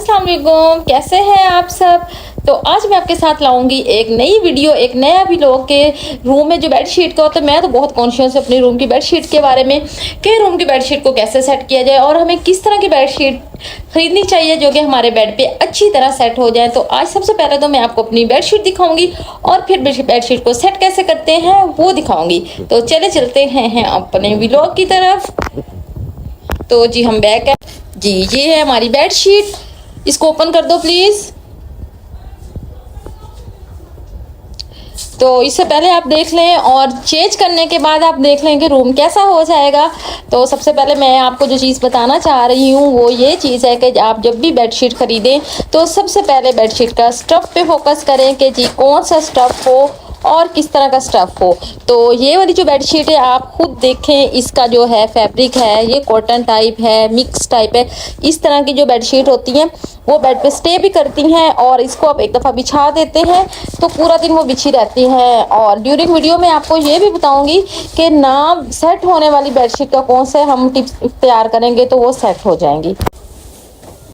अस्सलाम वालेकुम, कैसे हैं आप सब। तो आज मैं आपके साथ लाऊंगी एक नई वीडियो, एक नया व्लॉग के रूम में जो बेडशीट का होता है। मैं तो बहुत कॉन्शियस अपने रूम की बेडशीट के बारे में कि रूम की बेडशीट को कैसे सेट किया जाए और हमें किस तरह की बेडशीट खरीदनी चाहिए जो कि हमारे बेड पे अच्छी तरह सेट हो जाए। तो आज सबसे पहले तो मैं आपको अपनी बेडशीट दिखाऊंगी और फिर बेडशीट को सेट कैसे करते हैं वो दिखाऊंगी। तो चले चलते हैं अपने व्लॉग की तरफ। तो जी हम बैक है जी, ये है हमारी बेडशीट। इसको ओपन कर दो प्लीज। तो इससे पहले आप देख लें और चेंज करने के बाद आप देख लें कि रूम कैसा हो जाएगा। तो सबसे पहले मैं आपको जो चीज़ बताना चाह रही हूँ वो ये चीज़ है कि आप जब भी बेडशीट खरीदें तो सबसे पहले बेडशीट का स्टफ़ पे फोकस करें कि जी कौन सा स्टफ़ हो और किस तरह का स्टफ़ हो। तो ये वाली जो बेडशीट है आप खुद देखें, इसका जो है फैब्रिक है ये कॉटन टाइप है, मिक्स टाइप है। इस तरह की जो बेडशीट होती हैं वो बेड पे स्टे भी करती हैं और इसको आप एक दफ़ा बिछा देते हैं तो पूरा दिन वो बिछी रहती हैं। और ड्यूरिंग वीडियो में आपको ये भी बताऊंगी कि ना सेट होने वाली बेडशीट का कौन से हम टिप्स तैयार करेंगे तो वो सेट हो जाएंगी।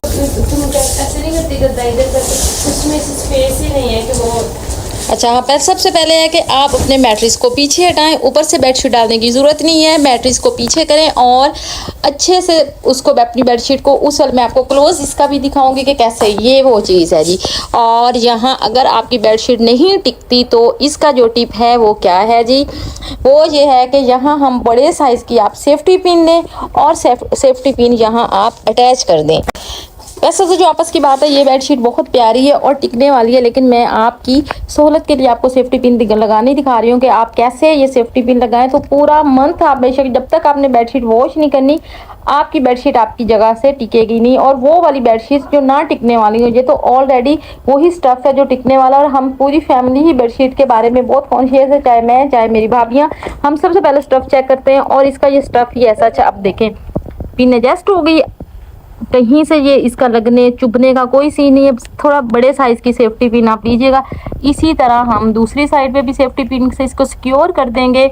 ऐसे नहीं करती गद्दा इधर करके, उसमें स्पेस ही नहीं है कि वो। अच्छा हाँ, पर सबसे पहले है कि आप अपने मैट्रिक्स को पीछे हटाएं। ऊपर से बेडशीट डालने की ज़रूरत नहीं है, मैट्रिक्स को पीछे करें और अच्छे से उसको अपनी बेडशीट को उस वाले मैं आपको क्लोज इसका भी दिखाऊंगी कि कैसे ये वो चीज़ है जी। और यहाँ अगर आपकी बेडशीट नहीं टिकती तो इसका जो टिप है वो क्या है जी, वो ये है कि यहाँ हम बड़े साइज़ की आप सेफ्टी पिन लें और सेफ्टी पिन यहाँ आप अटैच कर दें। वैसे तो जो आपस की बात है ये बेडशीट बहुत प्यारी है और टिकने वाली है, लेकिन मैं आपकी सहूलत के लिए आपको सेफ्टी पिन लगाने दिखा रही हूँ कि आप कैसे ये सेफ्टी पिन लगाएं। तो पूरा मंथ आप बेशक जब तक आपने बेडशीट वॉश नहीं करनी आपकी बेडशीट आपकी जगह से टिकेगी नहीं। और वो वाली बेडशीट जो ना टिकने वाली हो, ये तो ऑलरेडी वही स्टफ़ है जो टिकने वाला। और हम पूरी फैमिली ही बेडशीट के बारे में बहुत कॉन्शियस है, चाहे मैं चाहे मेरी भाभियाँ। हम सबसे पहले स्टफ़ चेक करते हैं और इसका ये स्टफ़ ही ऐसा। अच्छा अब देखें पिन एडजस्ट हो गई, कहीं से ये इसका लगने चुभने का कोई सीन नहीं है। थोड़ा बड़े साइज की सेफ्टी पिन आप लीजिएगा। इसी तरह हम दूसरी साइड पे भी सेफ्टी पिन से इसको सिक्योर कर देंगे।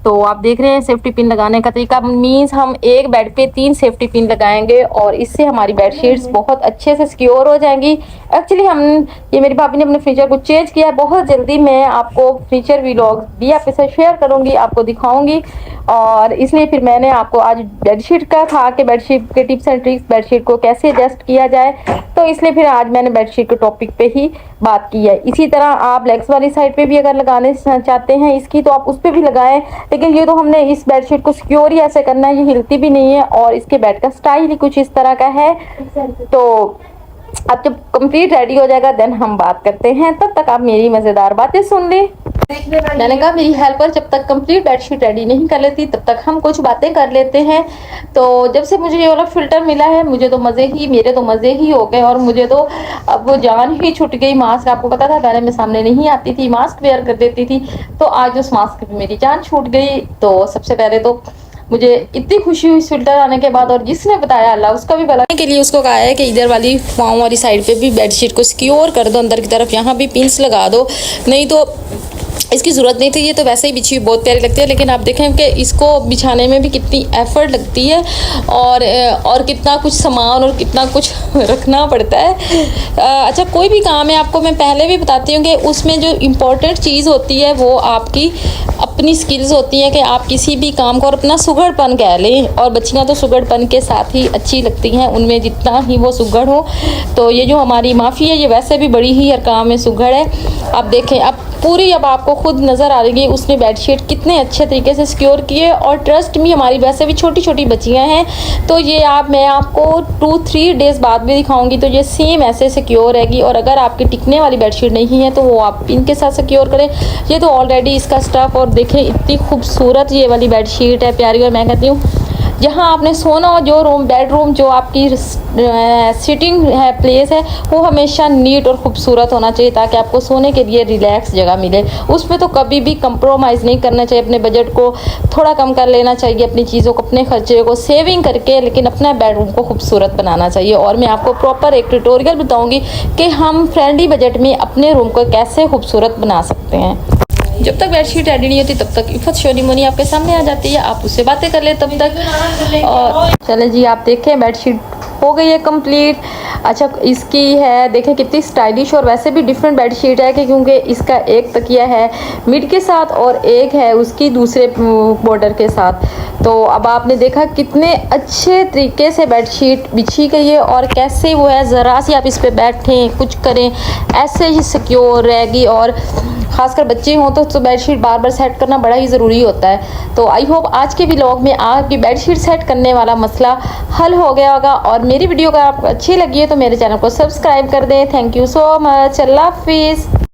तो आप देख रहे हैं सेफ्टी पिन लगाने का तरीका मीन्स हम एक बेड पे 3 सेफ्टी पिन लगाएंगे और इससे हमारी बेडशीट्स बहुत अच्छे से सिक्योर हो जाएंगी। एक्चुअली ये मेरी भाभी ने अपने फर्नीचर को चेंज किया है। बहुत जल्दी मैं आपको फर्नीचर व्लॉग भी आपके साथ शेयर करूंगी, आपको दिखाऊंगी। और इसलिए फिर मैंने आपको आज बेडशीट का था कि बेडशीट के टिप्स एंड ट्रिक्स, बेडशीट को कैसे एडजस्ट किया जाए, तो इसलिए फिर आज मैंने बेडशीट के टॉपिक पे ही बात की है। इसी तरह आप लेग्स वाली साइड पे भी अगर लगाने चाहते हैं इसकी तो आप उस पर भी लगाएं, लेकिन ये तो हमने इस बेडशीट को सिक्योर ही ऐसे करना है, ये हिलती भी नहीं है और इसके बेड का स्टाइल ही कुछ इस तरह का है। तो अब जब कंप्लीट रेडी हो जाएगा देन हम बात करते हैं, तब तक आप मेरी मज़ेदार बातें सुन लें। मैंने कहा मेरी हेल्पर जब तक कंप्लीट बेडशीट रेडी नहीं कर लेती तब तक हम कुछ बातें कर लेते हैं। तो जब से मुझे ये वाला फ़िल्टर मिला है मेरे तो मज़े ही हो गए और मुझे तो अब वो जान ही छूट गई। मास्क आपको पता था पहले मैं सामने नहीं आती थी, मास्क वेयर कर देती थी, तो आज उस मास्क पे मेरी जान छूट गई। तो सबसे पहले तो मुझे इतनी खुशी हुई फिल्टर आने के बाद, और जिसने बताया अल्लाह उसका भी भला के लिए उसको कहा है कि इधर वाली पाँव वाली साइड पे भी बेडशीट को सिक्योर कर दो अंदर की तरफ, यहाँ भी पिंस लगा दो, नहीं तो इसकी ज़रूरत नहीं थी। ये तो वैसे ही बिछी हुई बहुत प्यारी लगती है, लेकिन आप देखें कि इसको बिछाने में भी कितनी एफ़र्ट लगती है और कितना कुछ सामान और कितना कुछ रखना पड़ता है। अच्छा कोई भी काम है आपको मैं पहले भी बताती हूँ कि उसमें जो इम्पोर्टेंट चीज़ होती है वो आपकी अपनी स्किल्स होती हैं कि आप किसी भी काम को और अपना सुघड़पन कह लें। और बच्चियाँ तो सुघड़पन के साथ ही अच्छी लगती हैं, उनमें जितना ही वो सुघड़ हो। तो ये जो हमारी माफ़ी है ये वैसे भी बड़ी ही हर काम में सुघड़ है। आप देखें अब पूरी अब आपको खुद नज़र आ रही है उसने बेडशीट कितने अच्छे तरीके से सिक्योर किए। और ट्रस्ट मी हमारी वैसे भी छोटी छोटी बच्चियां हैं तो ये मैं आपको 2-3 डेज़ बाद भी दिखाऊंगी तो ये सेम ऐसे सिक्योर रहेगी। और अगर आपकी टिकने वाली बेडशीट नहीं है तो वो आप पिन के साथ सिक्योर करें। ये तो ऑलरेडी इसका स्टफ़ और देखें इतनी खूबसूरत ये वाली बेडशीट है, प्यारी। और मैं कहती हूँ जहाँ आपने सोना हो, जो बेडरूम जो आपकी सिटिंग है प्लेस है वो हमेशा नीट और ख़ूबसूरत होना चाहिए ताकि आपको सोने के लिए रिलैक्स जगह मिले। उसमें तो कभी भी कंप्रोमाइज़ नहीं करना चाहिए, अपने बजट को थोड़ा कम कर लेना चाहिए, अपनी चीज़ों को अपने खर्चे को सेविंग करके, लेकिन अपना बेडरूम को खूबसूरत बनाना चाहिए। और मैं आपको प्रॉपर एक ट्यूटोरियल बताऊँगी कि हम फ्रेंडली बजट में अपने रूम को कैसे खूबसूरत बना सकते हैं। जब तक बेडशीट रेडी नहीं होती तब तक इफ़त शोनी मोनी आपके सामने आ जाती है, आप उससे बातें कर ले तब तक। और चले जी, आप देखें बेडशीट हो गई है कंप्लीट। अच्छा, इसकी है देखें कितनी स्टाइलिश, और वैसे भी डिफरेंट बेडशीट है कि क्योंकि इसका एक तकिया है मिड के साथ और एक है उसकी दूसरे बॉर्डर के साथ। तो अब आपने देखा कितने अच्छे तरीके से बेडशीट बिछी गई है और कैसे वो है, ज़रा सी आप इस पर बैठें कुछ करें ऐसे ही सिक्योर रहेगी। और खासकर बच्चे हों तो बेडशीट बार बार सेट करना बड़ा ही ज़रूरी होता है। तो आई होप आज के व्लॉग में आपकी बेडशीट सेट करने वाला मसला हल हो गया होगा। और मेरी वीडियो अगर आपको अच्छी लगी है तो मेरे चैनल को सब्सक्राइब कर दें। Thank you so much. अल्लाह हाफिज़।